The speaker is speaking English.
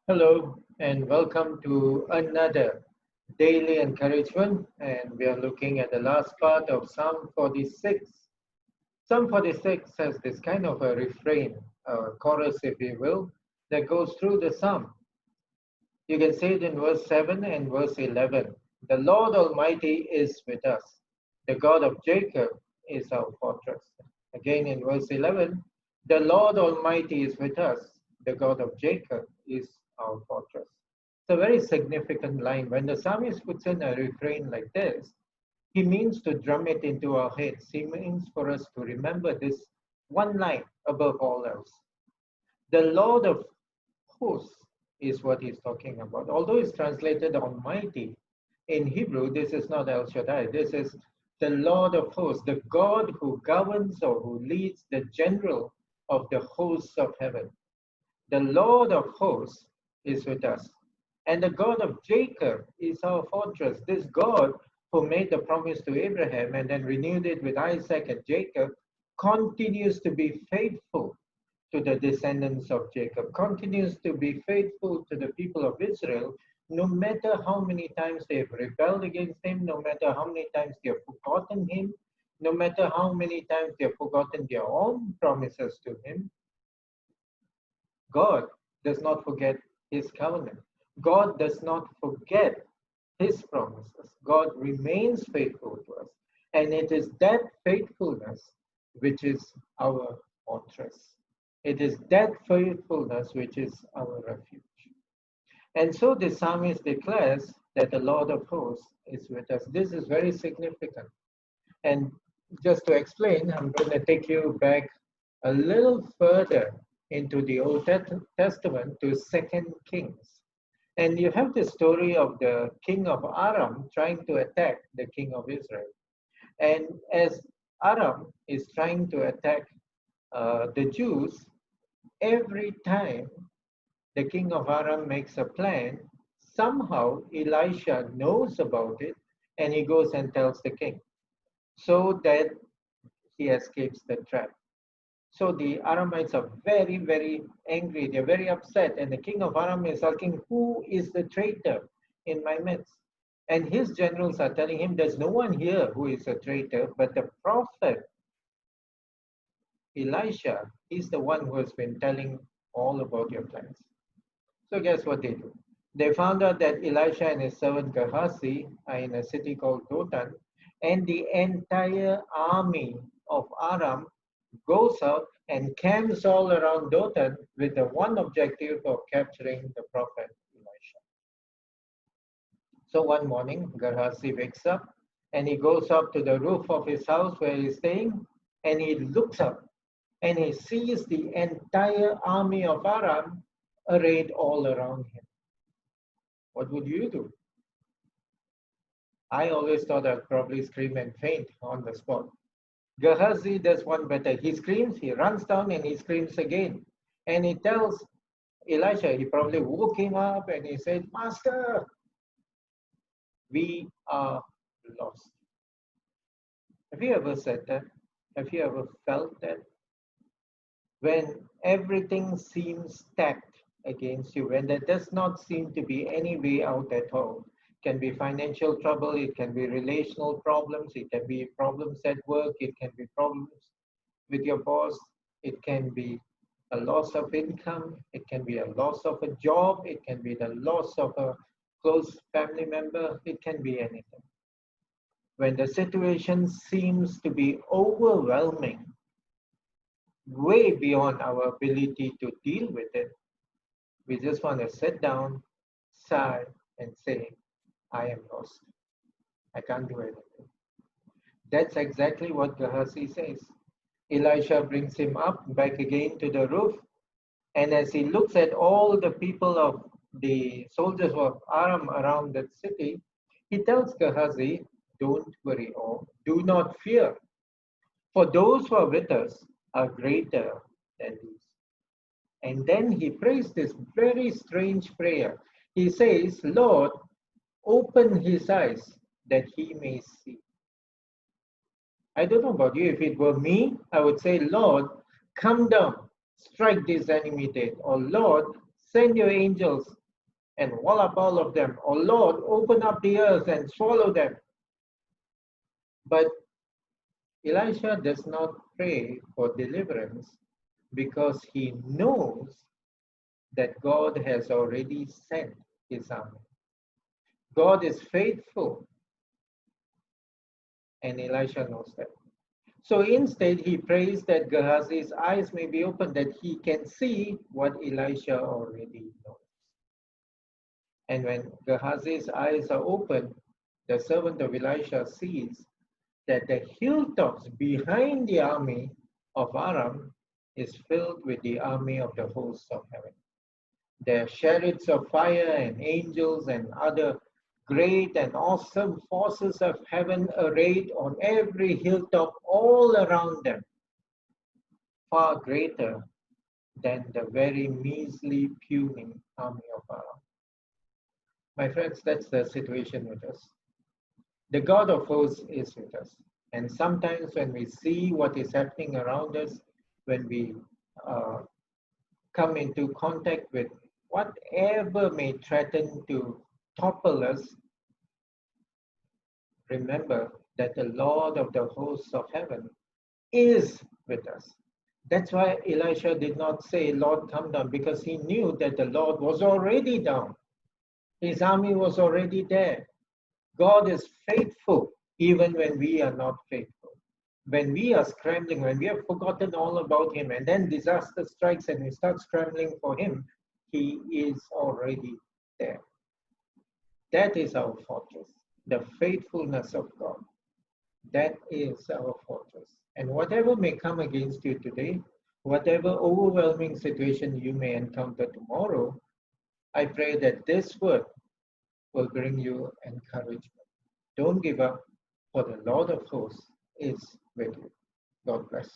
Hello and welcome to another daily encouragement. And we are looking at the last part of Psalm 46. Psalm 46 has this kind of a refrain, a chorus, if you will, that goes through the psalm. You can see it in verse 7 and verse 11. The Lord Almighty is with us. The God of Jacob is our fortress. Again in verse 11, the Lord Almighty is with us. The God of Jacob is our fortress. It's a very significant line. When the psalmist puts in a refrain like this, he means to drum it into our heads. He means for us to remember this one line above all else. The Lord of hosts is what he's talking about. Although it's translated Almighty, in Hebrew, this is not El Shaddai. This is the Lord of hosts, the God who governs or who leads the general of the hosts of heaven. The Lord of hosts is with us. And the God of Jacob is our fortress. This God who made the promise to Abraham and then renewed it with Isaac and Jacob continues to be faithful to the descendants of Jacob, continues to be faithful to the people of Israel, no matter how many times they have rebelled against him, no matter how many times they have forgotten him, no matter how many times they have forgotten their own promises to him. God does not forget his covenant. God does not forget his promises. God remains faithful to us. And it is that faithfulness which is our fortress. It is that faithfulness which is our refuge. And so the psalmist declares that the Lord of hosts is with us. This is very significant. And just to explain, I'm going to take you back a little further into the Old Testament to 2 Kings. And you have the story of the king of Aram trying to attack the king of Israel. And as Aram is trying to attack the Jews, every time the king of Aram makes a plan, somehow Elisha knows about it and he goes and tells the king so that he escapes the trap. So the Aramites are very, very angry. They're very upset. And the king of Aram is asking, who is the traitor in my midst? And his generals are telling him, there's no one here who is a traitor, but the prophet Elisha is the one who has been telling all about your plans. So guess what they do? They found out that Elisha and his servant Gehazi are in a city called Dothan, and the entire army of Aram goes out and camps all around Dothan with the one objective of capturing the prophet Elisha. So one morning, Gehazi wakes up and he goes up to the roof of his house where he's staying, and he looks up and he sees the entire army of Aram arrayed all around him. What would you do? I always thought I'd probably scream and faint on the spot. Gehazi does one better. He screams, he runs down and he screams again. And he tells Elisha, he probably woke him up and he said, Master, we are lost. Have you ever said that? Have you ever felt that? When everything seems stacked against you, when there does not seem to be any way out at all. It can be financial trouble, it can be relational problems, it can be problems at work, it can be problems with your boss, it can be a loss of income, it can be a loss of a job, it can be the loss of a close family member, it can be anything. When the situation seems to be overwhelming, way beyond our ability to deal with it, we just want to sit down, sigh, and say, I am lost. I can't do anything. That's exactly what Gehazi says. Elisha brings him up back again to the roof, and as he looks at all the people of the soldiers of Aram around that city, he tells Gehazi, don't worry or do not fear, for those who are with us are greater than these. And then he prays this very strange prayer. He says, Lord, open his eyes that he may see. I don't know about you. If it were me, I would say, Lord, come down, strike this enemy dead. Or Lord, send your angels and wallop all of them. Or Lord, open up the earth and swallow them. But Elisha does not pray for deliverance because he knows that God has already sent his army. God is faithful, and Elisha knows that. So instead, he prays that Gehazi's eyes may be opened, that he can see what Elisha already knows. And when Gehazi's eyes are opened, the servant of Elisha sees that the hilltops behind the army of Aram is filled with the army of the hosts of heaven. There are chariots of fire and angels and other great and awesome forces of heaven arrayed on every hilltop all around them, far greater than the very measly, puny army of Aram. My friends, that's the situation with us. The God of hosts is with us. And sometimes when we see what is happening around us, when we come into contact with whatever may threaten to topple us, remember that the Lord of the hosts of heaven is with us. That's why Elisha did not say, Lord, come down, because he knew that the Lord was already down. His army was already there. God is faithful even when we are not faithful. When we are scrambling, when we have forgotten all about him, and then disaster strikes and we start scrambling for him, he is already there. That is our fortress, the faithfulness of God. That is our fortress. And whatever may come against you today, whatever overwhelming situation you may encounter tomorrow, I pray that this word will bring you encouragement. Don't give up, for the Lord of hosts is with you. God bless.